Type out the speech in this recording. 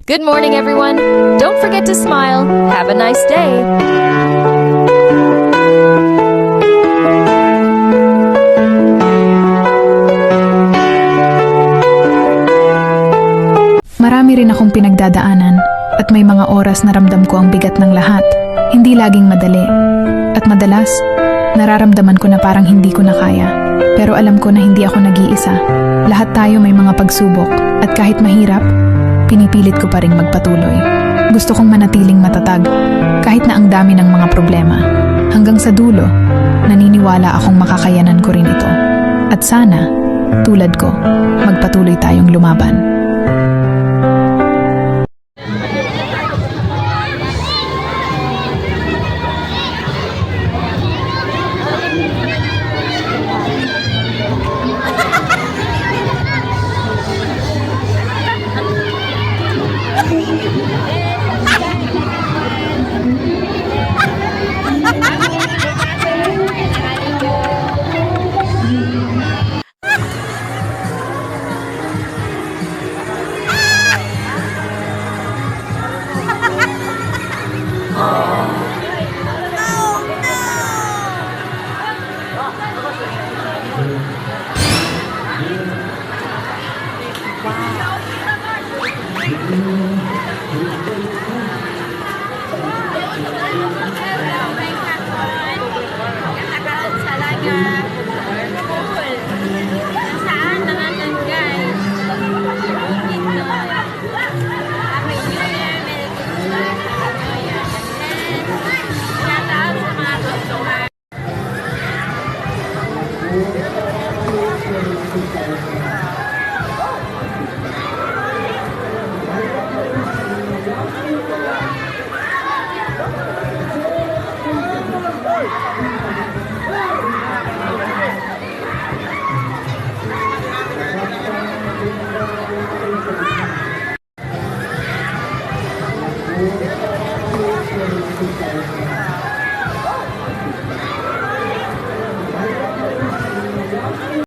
Good morning, everyone. Don't forget to smile. Have a nice day. Marami rin akong pinagdadaanan at may mga oras na ramdam ko ang bigat ng lahat. Hindi laging madali. At madalas, nararamdaman ko na parang hindi ko na kaya. Pero alam ko na hindi ako nag-iisa. Lahat tayo may mga pagsubok at kahit mahirap, pinipilit ko pa ring magpatuloy. Gusto kong manatiling matatag kahit na ang dami ng mga problema. Hanggang sa dulo, naniniwala akong makakayanan ko rin ito. At sana, tulad ko, magpatuloy tayong lumaban.